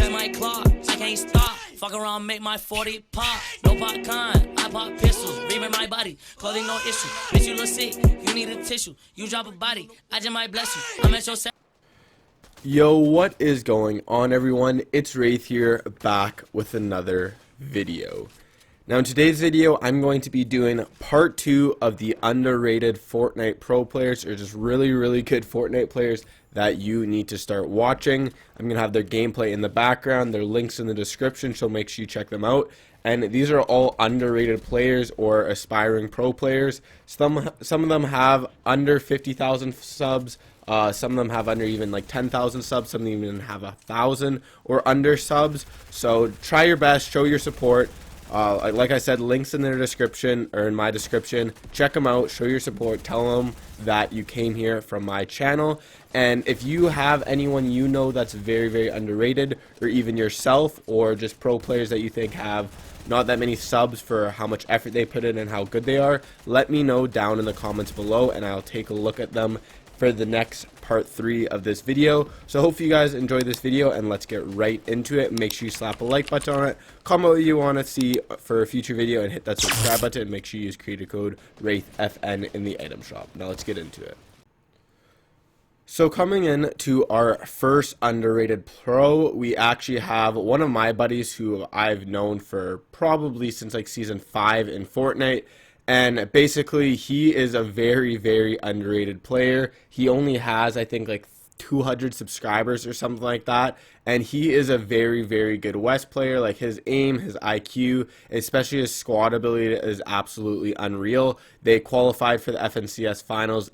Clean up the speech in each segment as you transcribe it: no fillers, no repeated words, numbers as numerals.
in my clock, I can't stop. Fuck around, make my 40 pop. No popcorn, I pop pistols. Reaming my body, clothing no issue. Bitch, you look sick, you need a tissue. You drop a body, I just might bless you. I'm at your set. Yo, what is going on, everyone? It's Wraith here, back with another video. Now in today's video, I'm going to be doing part 2 of the underrated Fortnite pro players, or just really good Fortnite players that you need to start watching. I'm going to have their gameplay in the background, their links in the description, so make sure you check them out. And these are all underrated players or aspiring pro players. Some of them have under 50,000 subs. Some of them have under even like 10,000 subs. Some of them even have 1,000 or under subs. So try your best, show your support. Like I said, links in their description or in my description. Check them out, show your support, tell them that you came here from my channel. And if you have anyone you know that's very underrated, or even yourself, or just pro players that you think have not that many subs for how much effort they put in and how good they are, let me know down in the comments below and I'll take a look at them for the next part 3 of this video. So hopefully you guys enjoyed this video, and let's get right into it. Make sure you slap a like button on it, comment what you want to see for a future video, and hit that subscribe button, and make sure you use creator code WraithFN in the item shop. Now let's get into it. So coming in to our first underrated pro, we actually have one of my buddies who I've known for probably since like season 5 in Fortnite. And basically, he is a very underrated player. He only has, I think, like 200 subscribers or something like that. And he is a very good West player. Like, his aim, his IQ, especially his squad ability is absolutely unreal. They qualified for the FNCS finals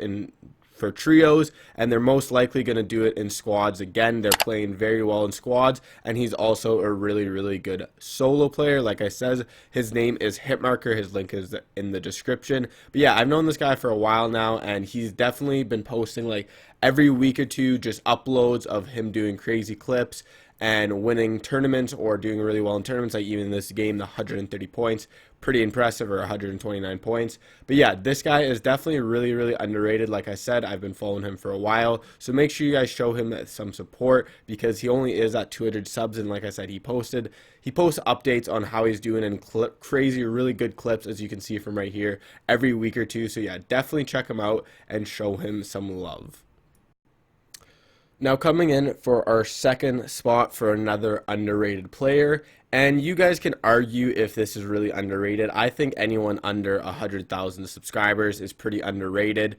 for trios, and they're most likely going to do it in squads again. They're playing very well in squads, and he's also a really good solo player. Like I said, his name is HipMarker. His link is in the description. But yeah, I've known this guy for a while now, and he's definitely been posting like every week or two just uploads of him doing crazy clips and winning tournaments or doing really well in tournaments, like even in this game, the 130 points, pretty impressive, or 129 points. But yeah, this guy is definitely really underrated. Like I said, I've been following him for a while, so make sure you guys show him some support, because he only is at 200 subs, and like I said, he posts updates on how he's doing and crazy, really good clips, as you can see from right here, every week or two. So yeah, definitely check him out and show him some love. Now coming in for our second spot for another underrated player, and you guys can argue if this is really underrated. I think anyone under 100,000 subscribers is pretty underrated.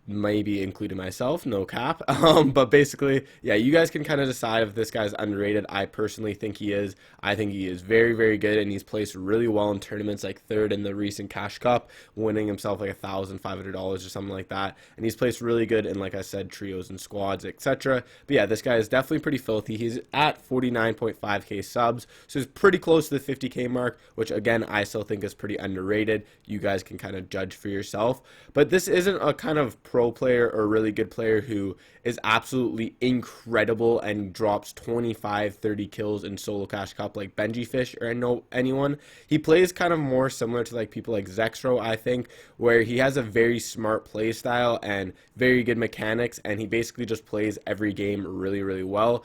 Maybe including myself, no cap. But basically, yeah, you guys can kind of decide if this guy's underrated. I personally think he is. I think he is very good, and he's placed really well in tournaments, like 3rd in the recent Cash Cup, winning himself like $1,500 or something like that. And he's placed really good in, like I said, trios and squads, etc. But yeah, this guy is definitely pretty filthy. He's at 49.5k subs, so he's pretty close to the 50k mark, which again, I still think is pretty underrated. You guys can kind of judge for yourself. But this isn't a kind of pro player or really good player who is absolutely incredible and drops 25-30 kills in solo Cash Cup like Benji Fish or anyone. He plays kind of more similar to like people like Zexro, I think, where he has a very smart play style and very good mechanics, and he basically just plays every game really well.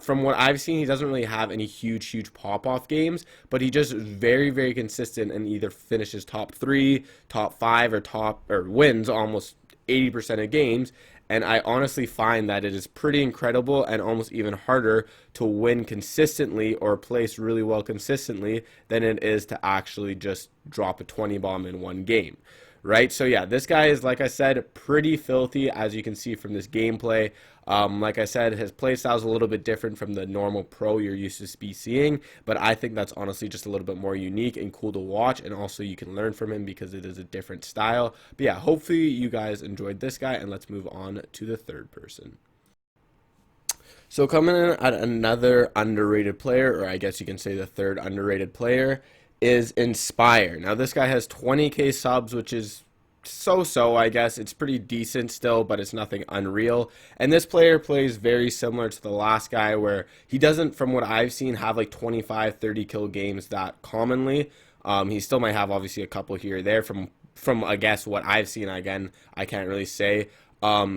From what I've seen, he doesn't really have any huge pop-off games, but he just very consistent and either finishes top 3, top 5, or wins almost 80% of games. And I honestly find that it is pretty incredible and almost even harder to win consistently or place really well consistently than it is to actually just drop a 20 bomb in one game. Right? So yeah, this guy is, like I said, pretty filthy, as you can see from this gameplay. Like I said, his playstyle is a little bit different from the normal pro you're used to be seeing, but I think that's honestly just a little bit more unique and cool to watch, and also you can learn from him because it is a different style. But yeah, hopefully you guys enjoyed this guy, and let's move on to the third person. So coming in at another underrated player, or I guess you can say the third underrated player, is Inspire. Now this guy has 20k subs, which is so I guess. It's pretty decent still, but it's nothing unreal. And this player plays very similar to the last guy, where he doesn't, from what I've seen, have like 25-30 kill games that commonly. He still might have obviously a couple here or there from I guess what I've seen. Again, I can't really say.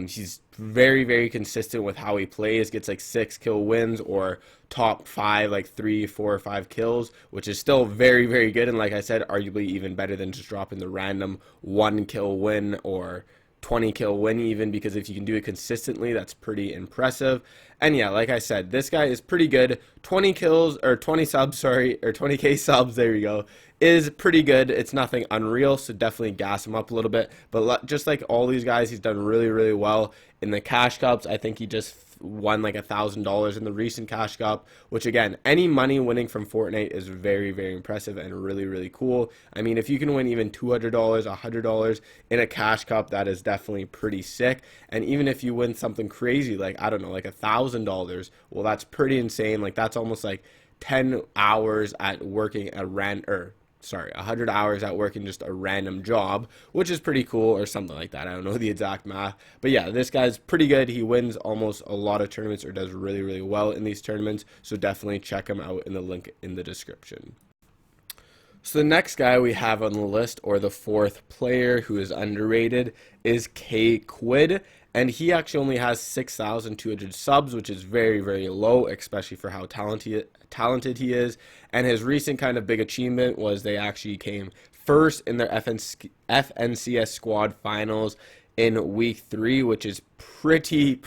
He's very, very consistent with how he plays, gets like 6 kill wins or top 5, like 3, 4, or 5 kills, which is still very, very good. And like I said, arguably even better than just dropping the random 1 kill win or 20 kill win even, because if you can do it consistently, that's pretty impressive. And yeah, like I said, this guy is pretty good. 20 kills, or 20 subs, sorry, or 20k subs, there you go, is pretty good. It's nothing unreal, so definitely gas him up a little bit. But just like all these guys, he's done really, really well in the cash cups. I think he just won like $1,000 in the recent cash cup, which again, any money winning from Fortnite is very, very impressive and really, really cool. I mean, if you can win even $200, $100 in a cash cup, that is definitely pretty sick. And even if you win something crazy, like, I don't know, like $1,000, well, that's pretty insane. Like, that's almost like 10 hours at working a 100 hours at working just a random job, which is pretty cool, or something like that. I don't know the exact math, but yeah, this guy's pretty good. He wins almost a lot of tournaments, or does really, really well in these tournaments, so definitely check him out in the link in the description. So the next guy we have on the list, or the 4th player who is underrated, is Kayquid. And he actually only has 6,200 subs, which is very, very low, especially for how talented he is. And his recent kind of big achievement was they actually came first in their FNCS squad finals in week 3, which is pretty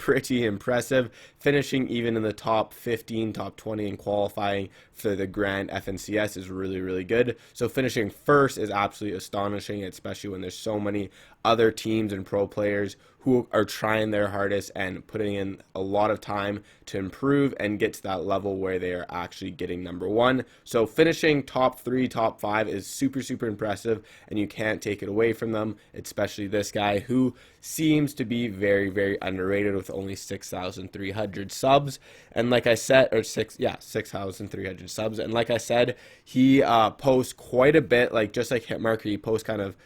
impressive, finishing even in the top 15, top 20 in qualifying for the grand FNCS is really, really good. So finishing first is absolutely astonishing, especially when there's so many other teams and pro players who are trying their hardest and putting in a lot of time to improve and get to that level where they are actually getting #1. So finishing top 3, top 5 is super impressive, and you can't take it away from them, especially this guy who seems to be very underrated with only 6,300 subs. And like I said, 6,300 subs. And like I said, he posts quite a bit, like just like HipMarker, he posts kind of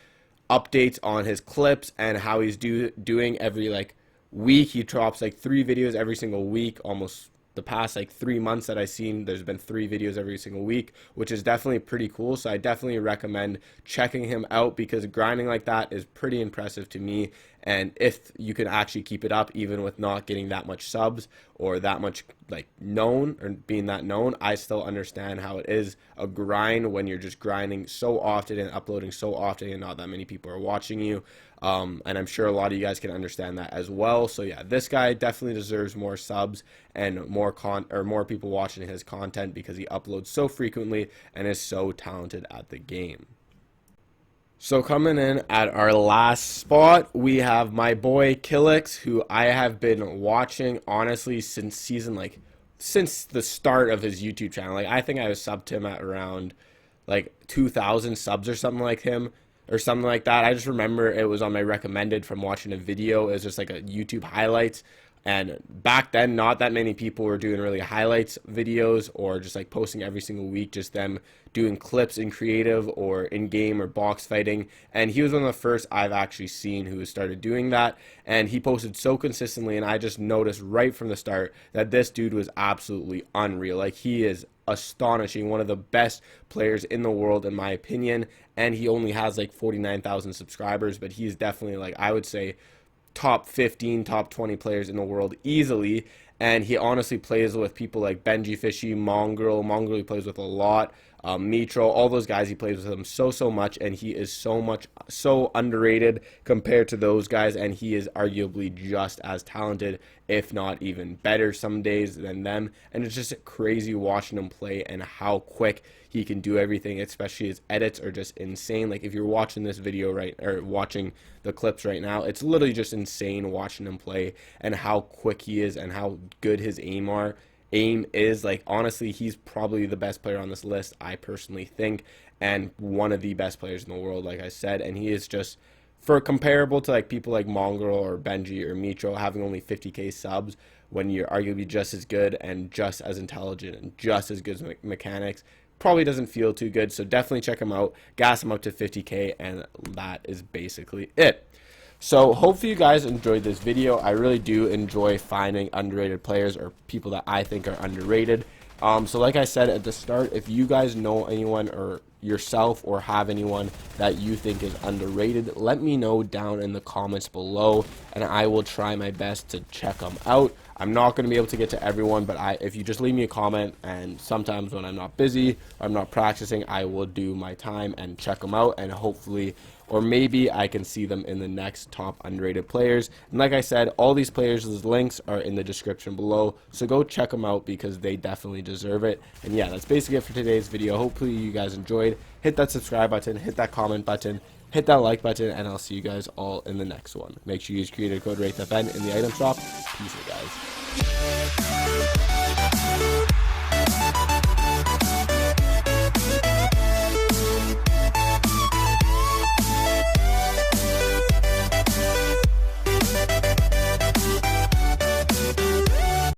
updates on his clips and how he's doing every like week. He drops like 3 videos every single week. Almost the past like 3 months that I've seen, there's been 3 videos every single week, which is definitely pretty cool. So I definitely recommend checking him out, because grinding like that is pretty impressive to me. And if you can actually keep it up even with not getting that much subs or that much like known or being that known, I still understand how it is a grind when you're just grinding so often and uploading so often and not that many people are watching you. And I'm sure a lot of you guys can understand that as well. So yeah, this guy definitely deserves more subs and more people watching his content, because he uploads so frequently and is so talented at the game. So coming in at our last spot, we have my boy Killick, who I have been watching honestly since since the start of his YouTube channel. Like, I think I was subbed to him at around like 2,000 subs or something like that. I just remember it was on my recommended from watching a video. It was just like a YouTube highlights. And back then, not that many people were doing really highlights videos or just like posting every single week, just them doing clips in creative or in game or box fighting. And he was one of the first I've actually seen who started doing that. And he posted so consistently, and I just noticed right from the start that this dude was absolutely unreal. Like, he is astonishing, one of the best players in the world in my opinion. And he only has like 49,000 subscribers, but he's definitely, like, I would say top 15, top 20 players in the world easily. And he honestly plays with people like Benji Fishy, Mongrel he plays with a lot, Mitro, all those guys, he plays with them so much, and he is so underrated compared to those guys, and he is arguably just as talented, if not even better some days than them. And it's just crazy watching him play and how quick he can do everything, especially his edits are just insane. Like, if you're watching this video watching the clips right now, it's literally just insane watching him play and how quick he is and how good his aim is. Like, honestly, he's probably the best player on this list, I personally think, and one of the best players in the world, like I said. And he is just, for comparable to like people like Mongrel or Benji or Mitro having only 50k subs, when you're arguably just as good and just as intelligent and just as good as mechanics, probably doesn't feel too good. So definitely check him out, gas him up to 50k, and that is basically it. So hopefully you guys enjoyed this video. I really do enjoy finding underrated players or people that I think are underrated. So like I said at the start, if you guys know anyone or yourself or have anyone that you think is underrated, let me know down in the comments below, and I will try my best to check them out. I'm not going to be able to get to everyone, but if you just leave me a comment, and sometimes when I'm not busy or I'm not practicing, I will do my time and check them out, and hopefully, or maybe I can see them in the next top underrated players. And like I said, all these players' links are in the description below, so go check them out because they definitely deserve it. And yeah, that's basically it for today's video. Hopefully you guys enjoyed. Hit that subscribe button, hit that comment button, hit that like button, and I'll see you guys all in the next one. Make sure you use creator code WraithFN in the item shop. Peace out, guys.